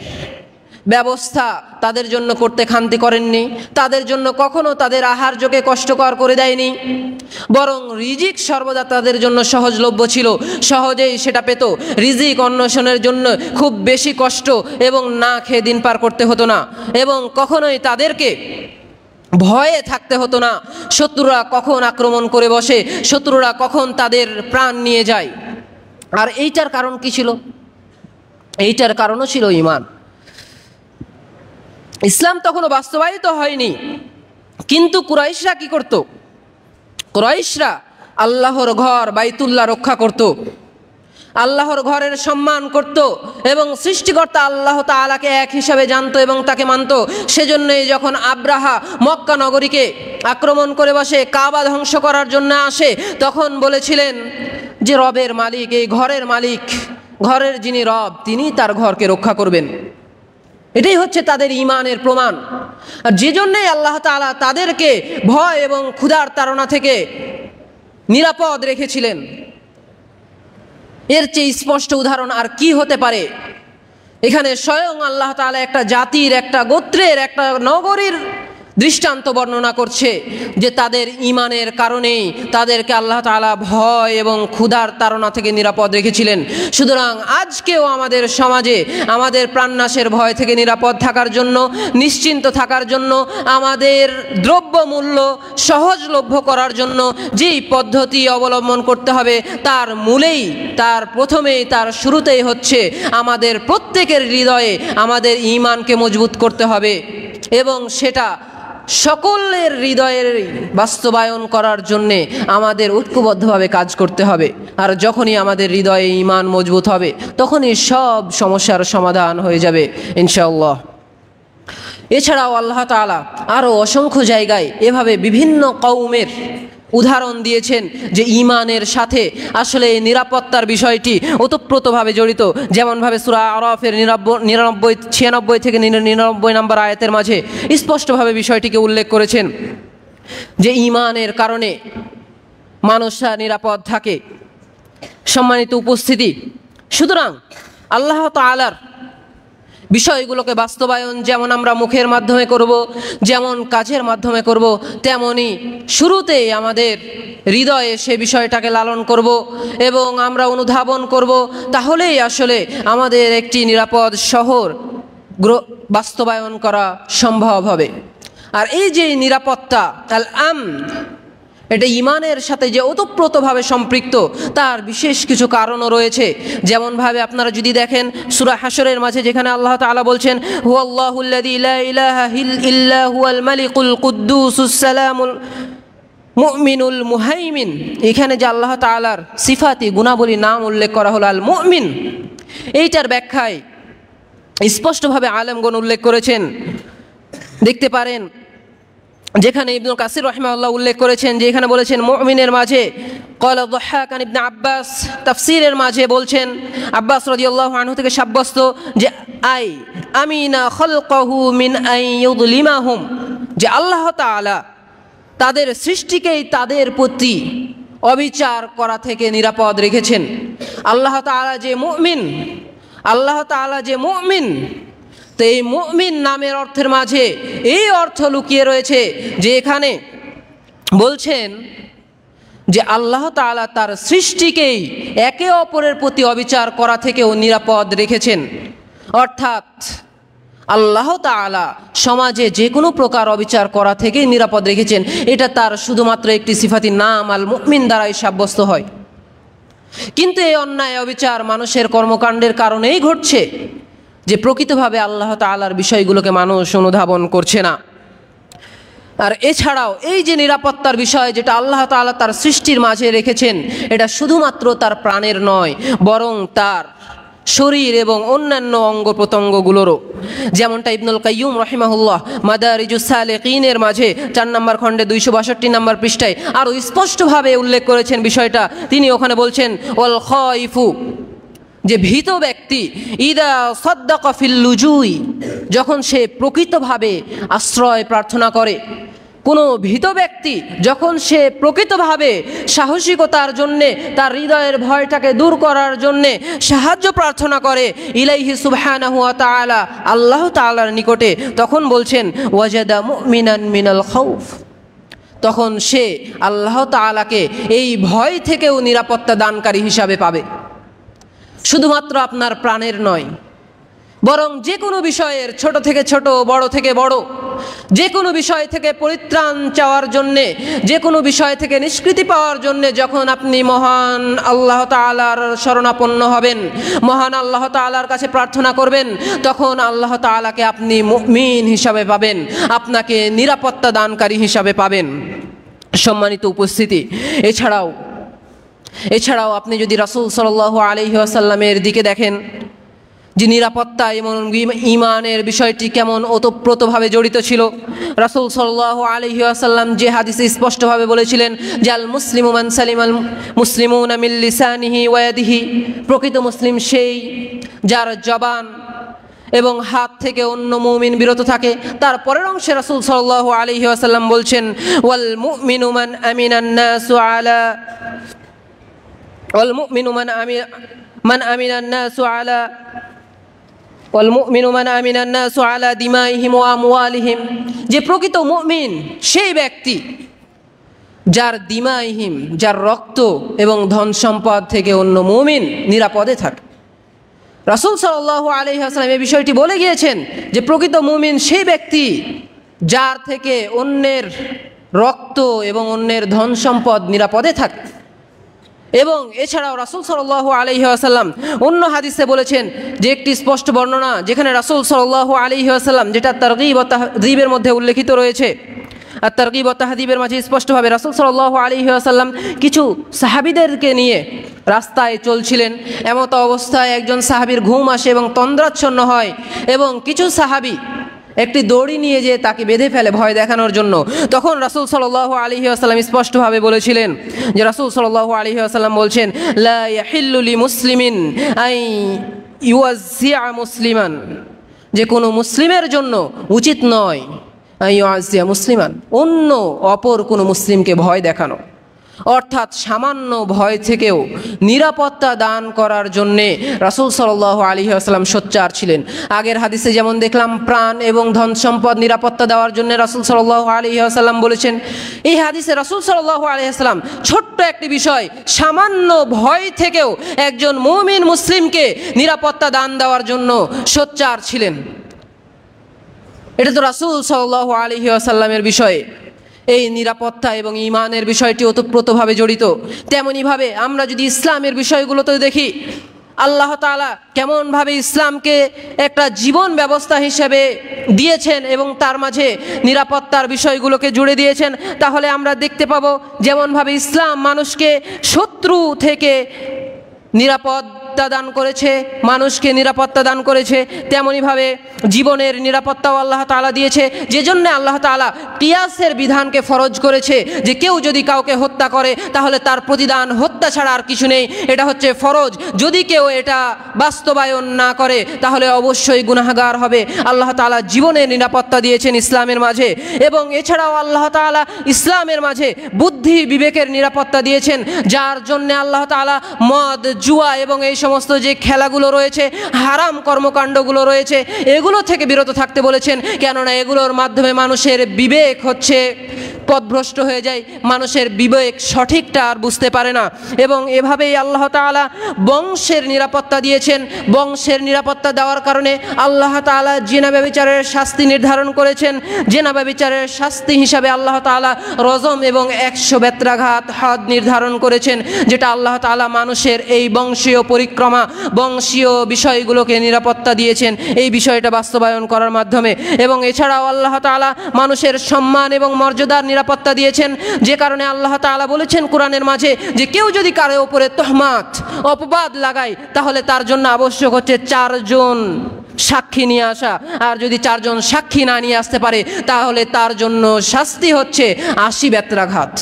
ব্যবস্থা তাদের জন্য করতে খান্তি করেননি, তাদের জন্য কখনো তাদের আহার্যকে কষ্টকর করে দেয়নি, বরং রিজিক সর্বদা তাদের জন্য সহজলভ্য ছিল, সহজেই সেটা পেত। রিজিক অন্বেষণের জন্য খুব বেশি কষ্ট এবং না খেয়ে দিন পার করতে হতো না, এবং কখনোই তাদেরকে ভয়ে থাকতে হতো না শত্রুরা কখন আক্রমণ করে বসে, শত্রুরা কখন তাদের প্রাণ নিয়ে যায়। আর এইটার কারণ কি ছিল? এইটার কারণও ছিল ঈমান। ইসলাম তখনও বাস্তবায়িত হয়নি, কিন্তু কুরাইশরা কি করত? কুরাইশরা আল্লাহর ঘর বাইতুল্লাহ রক্ষা করত, আল্লাহর ঘরের সম্মান করত এবং সৃষ্টিকর্তা আল্লাহ তাআলাকে এক হিসাবে জানতো এবং তাকে মানত। সেজন্যই যখন আব্রাহা মক্কা নগরীকে আক্রমণ করে বসে, কাবা ধ্বংস করার জন্য আসে, তখন বলেছিলেন যে রবের মালিক, এই ঘরের মালিক, ঘরের যিনি রব, তিনি তার ঘরকে রক্ষা করবেন। এটাই হচ্ছে তাদের ঈমানের প্রমাণ। আর যে জন্যই আল্লাহ তাআলা তাদেরকে ভয় এবং ক্ষুধার তাড়না থেকে নিরাপদ রেখেছিলেন। এর চেয়ে স্পষ্ট উদাহরণ আর কি হতে পারে? এখানে স্বয়ং আল্লাহ তাআলা একটা জাতির, একটা গোত্রের, একটা নগরীর দৃষ্টান্ত বর্ণনা করছে যে তাদের ঈমানের কারণেই তাদেরকে আল্লাহ তাআলা ভয় এবং ক্ষুধার তাড়না থেকে নিরাপদ রেখেছিলেন। সুতরাং আজকেও আমাদের সমাজে আমাদের প্রাণনাশের ভয় থেকে নিরাপদ থাকার জন্য, নিশ্চিন্ত থাকার জন্য, আমাদের দ্রব্যমূল্য সহজলভ্য করার জন্য যেই পদ্ধতি অবলম্বন করতে হবে, তার মূলেই, তার প্রথমেই, তার শুরুতেই হচ্ছে আমাদের প্রত্যেকের হৃদয়ে আমাদের ঈমানকে মজবুত করতে হবে এবং সেটা সকলের হৃদয়ের বাস্তবায়ন করার জন্যে আমাদের ঐক্যবদ্ধভাবে কাজ করতে হবে। আর যখনই আমাদের হৃদয়ে ঈমান মজবুত হবে, তখনই সব সমস্যার সমাধান হয়ে যাবে ইনশাআল্লাহ। এছাড়াও আল্লাহ তাআলা আরও অসংখ্য জায়গায় এভাবে বিভিন্ন কওমের উদাহরণ দিয়েছেন যে ঈমানের সাথে আসলে এই নিরাপত্তার বিষয়টি ওতপ্রোতভাবে জড়িত। যেমনভাবে সূরা আরাফের 96 থেকে 99 নম্বর আয়াতের মাঝে স্পষ্টভাবে বিষয়টিকে উল্লেখ করেছেন যে ঈমানের কারণে মানুষরা নিরাপদ থাকে। সম্মানিত উপস্থিতি, সুতরাং আল্লাহ তাআলার বিষয়গুলোকে বাস্তবায়ন যেমন আমরা মুখের মাধ্যমে করব, যেমন কাজের মাধ্যমে করব, তেমনি শুরুতেই আমাদের হৃদয়ে সে বিষয়টাকে লালন করব এবং আমরা অনুধাবন করব। তাহলেই আসলে আমাদের একটি নিরাপদ শহর বাস্তবায়ন করা সম্ভব হবে। আর এই যে নিরাপত্তা, আল আমন, এটা ঈমানের সাথে যে ওতপ্রোতভাবে সম্পৃক্ত, তার বিশেষ কিছু কারণও রয়েছে। যেমনভাবে আপনারা যদি দেখেন সূরা হাশরের মাঝে যেখানে আল্লাহ তাআলা বলছেন, হুয়াল্লাহুল্লাযী লা ইলাহা ইল্লা হুয়াল মালিকুল কুদ্দুসুস সালামুল মুমিনুল মুহাইমিন, এখানে যে আল্লাহ তাআলার সিফাতি গুণাবলী নাম উল্লেখ করা হলো আল মুমিন, এইটার ব্যাখ্যায় স্পষ্টভাবে আলেমগণ উল্লেখ করেছেন। দেখতে পারেন যেখানে ইবনুল কাসির রাহিমাহুল্লাহ উল্লেখ করেছেন যে এখানে বলেছেন মুমিনের মাঝে ক্বালা যাহহাক আন ইবনে আব্বাস, তাফসীরের মাঝে বলছেন আব্বাস রাদিয়াল্লাহু আনহু থেকে সাব্যস্ত যে আই আমিনা খালকাহু মিন আন ইউযলিমাহুম, যে আল্লাহ তাআলা তাদের সৃষ্টিকেই তাদের প্রতি অবিচার করা থেকে নিরাপদ রেখেছেন। আল্লাহ তাআলা যে মুমিন, আল্লাহ তাআলা যে মুমিন, তো এই মুমিন নামের অর্থের মাঝে এই অর্থ লুকিয়ে রয়েছে যে এখানে বলছেন যে আল্লাহ তাআলা তার সৃষ্টিকেই একে অপরের প্রতি অবিচার করা থেকেও নিরাপদ রেখেছেন। অর্থাৎ আল্লাহ তাআলা সমাজে যে কোনো প্রকার অবিচার করা থেকেই নিরাপদ রেখেছেন। এটা তার শুধুমাত্র একটি সিফাতি নাম আল মুমিন দ্বারাই সাব্যস্ত হয়। কিন্তু এই অন্যায় অবিচার মানুষের কর্মকাণ্ডের কারণেই ঘটছে, যে প্রকৃতভাবে আল্লাহ তাআলার বিষয়গুলোকে মানুষ অনুধাবন করছে না। আর এছাড়াও এই যে নিরাপত্তার বিষয় যেটা আল্লাহ তাআলা তার সৃষ্টির মাঝে রেখেছেন, এটা শুধুমাত্র তার প্রাণের নয়, বরং তার শরীর এবং অন্যান্য অঙ্গ প্রত্যঙ্গগুলোরও। যেমনটা ইবনুল কাইয়ুম রাহিমাহুল্লাহ মাদারিজুস সালিকিনের মাঝে 4 নম্বর খণ্ডে 262 নম্বর পৃষ্ঠায় আরও স্পষ্টভাবে উল্লেখ করেছেন বিষয়টা। তিনি ওখানে বলছেন, ওয়াল খাইফু, যে ভীত ব্যক্তি, ইদা সাদ্দাকা ফিল লুজুই, যখন সে প্রকৃতভাবে আশ্রয় প্রার্থনা করে। কোনো ভীত ব্যক্তি যখন সে প্রকৃতভাবে সাহসিকতার জন্যে, তার হৃদয়ের ভয়টাকে দূর করার জন্যে সাহায্য প্রার্থনা করে ইলাইহি সুবহানাহু ওয়া তাআলা, আল্লাহ তাআলার নিকটে, তখন বলছেন ওয়াজাদা মুমিনান মিনাল খাউফ, তখন সে আল্লাহ তাআলাকে এই ভয় থেকেও নিরাপত্তা দানকারী হিসাবে পাবে। শুধুমাত্র আপনার প্রাণের নয়, বরং যে কোনো বিষয়ের, ছোট থেকে ছোট, বড় থেকে বড়, যে কোনো বিষয় থেকে পরিত্রাণ চাওয়ার জন্যে, যে কোনো বিষয় থেকে নিষ্কৃতি পাওয়ার জন্যে যখন আপনি মহান আল্লাহ তাআলার শরণাপন্ন হবেন, মহান আল্লাহ তাআলার কাছে প্রার্থনা করবেন, তখন আল্লাহ তাআলাকে আপনি মুমিন হিসাবে পাবেন, আপনাকে নিরাপত্তা দানকারী হিসাবে পাবেন। সম্মানিত উপস্থিতি, এছাড়াও আপনি যদি রাসূল সাল্লাল্লাহু আলাইহি ওয়াসাল্লামের দিকে দেখেন, যে নিরাপত্তা এবং ঈমানের বিষয়টি কেমন ওতপ্রোতভাবে জড়িত ছিল। রাসূল সাল্লাল্লাহু আলাইহি ওয়াসাল্লাম যে হাদিসে স্পষ্টভাবে বলেছিলেন যে আল মুসলিমু মান সালিমাল মুসলিমুনা মিন লিসানিহি ওয়া ইয়াদিহি, প্রকৃত মুসলিম সেই যার জবান এবং হাত থেকে অন্য মুমিন বিরত থাকে। তার পরের অংশে রাসূল সাল্লাল্লাহু আলাইহি ওয়াসাল্লাম বলছেন ওয়াল মুমিনু মান আমিনান নাসু আলা ওয়াল মুমিনু মান আমিনান নাসু আলা ওয়াল মুমিনু মান আমিনান নাসু আলা দিমাইহিম ওয়া আমওয়ালিহিম, যে প্রকৃত মুমিন সেই ব্যক্তি যার দিমাইহিম, যার রক্ত এবং ধন সম্পদ থেকে অন্য মুমিন নিরাপদে থাকে। রাসূল সাল্লাল্লাহু আলাইহি ওয়াসাল্লাম এই বিষয়টি বলে গিয়েছেন যে প্রকৃত মুমিন সেই ব্যক্তি যার থেকে অন্যের রক্ত এবং অন্যের ধন সম্পদ নিরাপদে থাকে। এবং এছাড়াও রাসূল সাল্লাল্লাহু আলাইহি ওয়াসাল্লাম অন্য হাদিসে বলেছেন যে একটি স্পষ্ট বর্ণনা, যেখানে রাসূল সাল্লাল্লাহু আলাইহি ওয়াসাল্লাম, যেটা তারগীব ওয়া তাহযীবের মধ্যে উল্লেখিত রয়েছে, আর তারগীব ওয়া তাহযীবের মাঝে স্পষ্টভাবে রাসূল সাল্লাল্লাহু আলাইহি ওয়াসাল্লাম কিছু সাহাবীদেরকে নিয়ে রাস্তায় চলছিলেন। এমত অবস্থায় একজন সাহাবীর ঘুম আসে এবং তন্দ্রাচ্ছন্ন হয়, এবং কিছু সাহাবী একটি দড়ি নিয়ে যেয়ে তাকে বেঁধে ফেলে ভয় দেখানোর জন্য। তখন রাসূল সাল্লাল্লাহু আলাইহি ওয়াসাল্লাম স্পষ্টভাবে বলেছিলেন, যে রাসূল সাল্লাল্লাহু আলাইহি ওয়াসাল্লাম বলছেন লা ইয়াহিল্লু লিমুসলিমিন আই ইউআযিয়া মুসলিমান, যে কোনো মুসলিমের জন্য উচিত নয় আই ইউআযিয়া মুসলিমান, অন্য অপর কোনো মুসলিমকে ভয় দেখানো। অর্থাৎ সামান্য ভয় থেকেও নিরাপত্তা দান করার জন্যে রাসূল সাল্লাল্লাহু আলাইহি ওয়াসাল্লাম সোচ্চার ছিলেন। আগের হাদিসে যেমন দেখলাম প্রাণ এবং ধন সম্পদ নিরাপত্তা দেওয়ার জন্য রাসূল সাল্লাল্লাহু আলাইহি ওয়াসাল্লাম বলেছেন, এই হাদিসে রাসূল সাল্লাল্লাহু আলাইহি ওয়াসাল্লাম ছোট্ট একটি বিষয়, সামান্য ভয় থেকেও একজন মুমিন মুসলিমকে নিরাপত্তা দান দেওয়ার জন্য সোচ্চার ছিলেন। এটা তো রাসূল সাল্লাল্লাহু আলাইহি ওয়াসাল্লামের বিষয়। এই নিরাপত্তা এবং ঈমানের বিষয়টি ওতপ্রোতভাবে জড়িত। তেমনিভাবে আমরা যদি ইসলামের বিষয়গুলোতে দেখি, আল্লাহ তাআলা কেমনভাবে ইসলামকে একটা জীবন ব্যবস্থা হিসেবে দিয়েছেন এবং তার মাঝে নিরাপত্তার বিষয়গুলোকে জুড়ে দিয়েছেন, তাহলে আমরা দেখতে পাবো যেমনভাবে ইসলাম মানুষকে শত্রু থেকে নিরাপত্তা দান করেছে, মানুষকে নিরাপত্তা দান করেছে, তেমনিভাবে জীবনের নিরাপত্তাও আল্লাহ তাআলা দিয়েছে। যে জন্য আল্লাহ তাআলা কিয়াসের বিধানকে ফরজ করেছে, যে কেউ যদি কাউকে হত্যা করে তাহলে তার প্রতিদান হত্যা ছাড়া আর কিছু নেই, এটা হচ্ছে ফরজ। যদি কেউ এটা বাস্তবায়ন না করে তাহলে অবশ্যই গুনাহগার হবে। আল্লাহ তাআলা জীবনের নিরাপত্তা দিয়েছেন ইসলামের মাঝে, এবং এছাড়াও আল্লাহ তাআলা ইসলামের মাঝে বুদ্ধি বিবেকের নিরাপত্তা দিয়েছেন, যার জন্য আল্লাহ তাআলা মদ, জুয়া এবং এই সমস্ত যে খেলাগুলো রয়েছে, হারাম কর্মকাণ্ডগুলো রয়েছে, এগুলো থেকে বিরত থাকতে বলেছেন। কেননা এগুলোর মাধ্যমে মানুষের বিবেক হচ্ছে পথভ্রষ্ট হয়ে যায়, মানুষের বিবেক সঠিকটা আর বুঝতে পারে না। এবং এভাবেই আল্লাহ তাআলা বংশের নিরাপত্তা দিয়েছেন। বংশের নিরাপত্তা দেওয়ার কারণে আল্লাহ তাআলা জিনা ব্যভিচারের শাস্তি নির্ধারণ করেছেন। জিনা ব্যভিচারের শাস্তি হিসাবে আল্লাহ তাআলা রজম এবং 100 বেত্রাঘাত হাদ নির্ধারণ করেছেন, যেটা আল্লাহ তাআলা মানুষের এই বংশীয় পরিক্রমা, বংশীয় বিষয়গুলোকে নিরাপত্তা দিয়েছেন এই বিষয়টা বাস্তবায়ন করার মাধ্যমে। এবং এছাড়াও আল্লাহ তাআলা মানুষের সম্মান এবং মর্যাদার নিরাপত্তা দিয়েছেন, যে কারণে আল্লাহ তাআলা বলেছেন কোরআনের মাঝে যে কেউ যদি কারো উপরে তহমাত, অপবাদ লাগায়, তাহলে তার জন্য আবশ্যক হচ্ছে 4 জন সাক্ষী নিয়ে আসা। আর যদি 4 জন সাক্ষী না নিয়ে আসতে পারে, তাহলে তার জন্য শাস্তি হচ্ছে 80 বেত্রাঘাত,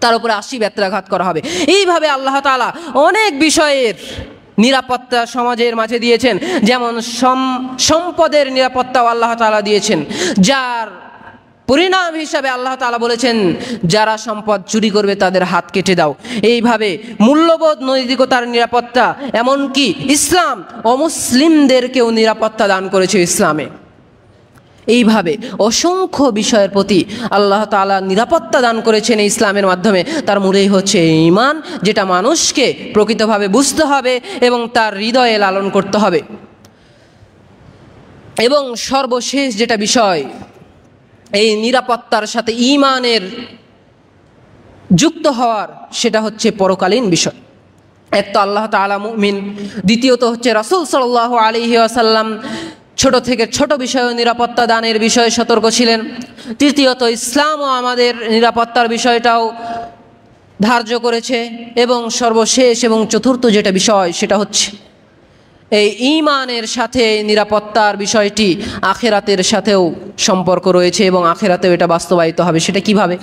তার উপরে 80 বেত্রাঘাত করা হবে। এইভাবে আল্লাহ তাআলা অনেক বিষয়ের নিরাপত্তা সমাজের মাঝে দিয়েছেন। যেমন সম্পদের নিরাপত্তাও আল্লাহ তাআলা দিয়েছেন, যার পরিণাম হিসাবে আল্লাহ তাআলা বলেছেন যারা সম্পদ চুরি করবে তাদের হাত কেটে দাও। এইভাবে মূল্যবোধ নৈতিকতার নিরাপত্তা, এমনকি ইসলাম অমুসলিমদেরকেও নিরাপত্তা দান করেছে ইসলামে। এইভাবে অসংখ্য বিষয়ের প্রতি আল্লাহ তাআলা নিরাপত্তা দান করেছেন এই ইসলামের মাধ্যমে। তার মূলেই হচ্ছে ঈমান, যেটা মানুষকে প্রকৃতভাবে বুঝতে হবে এবং তার হৃদয়ে লালন করতে হবে। এবং সর্বশেষ যেটা বিষয় এই নিরাপত্তার সাথে ঈমানের যুক্ত হওয়ার, সেটা হচ্ছে পরকালীন বিষয়। এক তো আল্লাহ তাআলা মুমিন, দ্বিতীয়ত হচ্ছে রাসূল সাল্লাল্লাহু আলাইহি ওয়াসাল্লাম ছোট থেকে ছোট বিষয়ে নিরাপত্তা দানের বিষয়ে সতর্ক ছিলেন। তৃতীয়ত ইসলামও আমাদের নিরাপত্তার বিষয়টাও ধার্য করেছে। এবং সর্বশেষ এবং চতুর্থ যেটা বিষয়, সেটা হচ্ছে এই ঈমানের সাথে নিরাপত্তার বিষয়টি আখিরাতের সাথেও সম্পর্ক রয়েছে এবং আখিরাতেও এটা বাস্তবায়িত হবে। সেটা কিভাবে?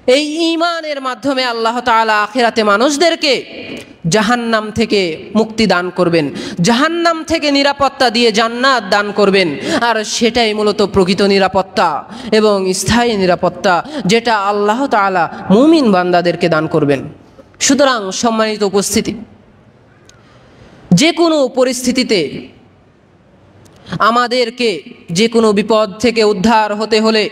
এই ঈমানের মাধ্যমে আল্লাহ তাআলা আখিরাতে মানুষদেরকে জাহান্নাম থেকে মুক্তি দান করবেন, জাহান্নাম থেকে নিরাপত্তা দিয়ে জান্নাত দান করবেন। আর সেটাই মূলত প্রকৃত নিরাপত্তা এবং স্থায়ী নিরাপত্তা, যেটা আল্লাহ তাআলা মুমিন বান্দাদেরকে দান করবেন। সুতরাং সম্মানিত উপস্থিতি, যে কোনো পরিস্থিতিতে আমাদেরকে যে কোনো বিপদ থেকে উদ্ধার হতে হলে,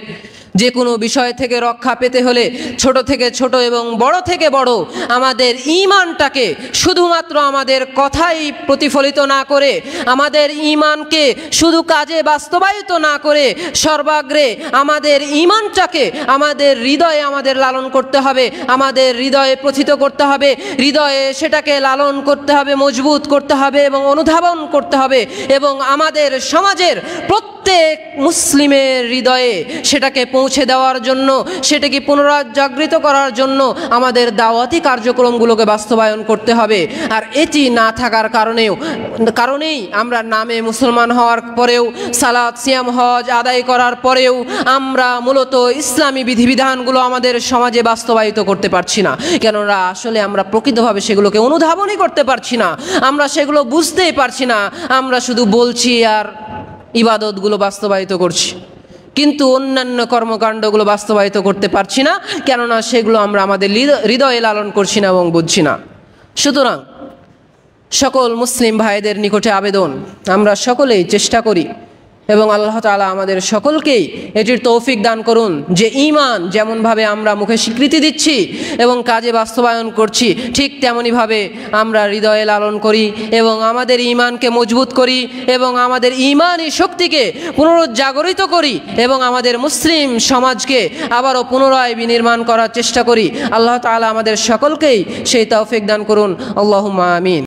যে কোনো বিষয় থেকে রক্ষা পেতে হলে, ছোট থেকে ছোট এবং বড় থেকে বড়, আমাদের ঈমানটাকে শুধুমাত্র আমাদের কথাই প্রতিফলিত না করে, আমাদের ঈমানকে শুধু কাজে বাস্তবায়িত না করে, সর্বাগ্রে আমাদের ঈমানটাকে আমাদের হৃদয়ে আমাদের লালন করতে হবে, আমাদের হৃদয়ে প্রথিত করতে হবে, হৃদয়ে সেটাকে লালন করতে হবে, মজবুত করতে হবে এবং অনুধাবন করতে হবে। এবং আমাদের সমাজের প্রত্যেক মুসলিমের হৃদয়ে সেটাকে পৌঁছে দেওয়ার জন্য, সেটাকে পুনরাজাগৃত করার জন্য আমাদের দাওয়াতি কার্যক্রমগুলোকে বাস্তবায়ন করতে হবে। আর এটি না থাকার কারণেই আমরা নামে মুসলমান হওয়ার পরেও, সালাত সিয়াম হজ আদায় করার পরেও আমরা মূলত ইসলামী বিধিবিধানগুলো আমাদের সমাজে বাস্তবায়িত করতে পারছি না। কেননা আসলে আমরা প্রকৃতভাবে সেগুলোকে অনুধাবনই করতে পারছি না, আমরা সেগুলো বুঝতেই পারছি না। আমরা শুধু বলছি আর ইবাদতগুলো বাস্তবায়িত করছি, কিন্তু অন্যান্য কর্মকাণ্ডগুলো বাস্তবায়িত করতে পারছি না, কেননা সেগুলো আমরা আমাদের হৃদয়ে লালন করছি না এবং বুঝছি না। সুতরাং সকল মুসলিম ভাইদের নিকটে আবেদন, আমরা সকলেই চেষ্টা করি এবং আল্লাহ তাআলা আমাদের সকলকেই এটির তৌফিক দান করুন যে ঈমান যেমনভাবে আমরা মুখে স্বীকৃতি দিচ্ছি এবং কাজে বাস্তবায়ন করছি, ঠিক তেমনইভাবে আমরা হৃদয়ে লালন করি এবং আমাদের ঈমানকে মজবুত করি এবং আমাদের ঈমানী শক্তিকে পুনরুজ্জাগরিত করি এবং আমাদের মুসলিম সমাজকে আবারও পুনরায় বিনির্মাণ করার চেষ্টা করি। আল্লাহ তাআলা আমাদের সকলকেই সেই তৌফিক দান করুন। আল্লাহুম্মা আমিন।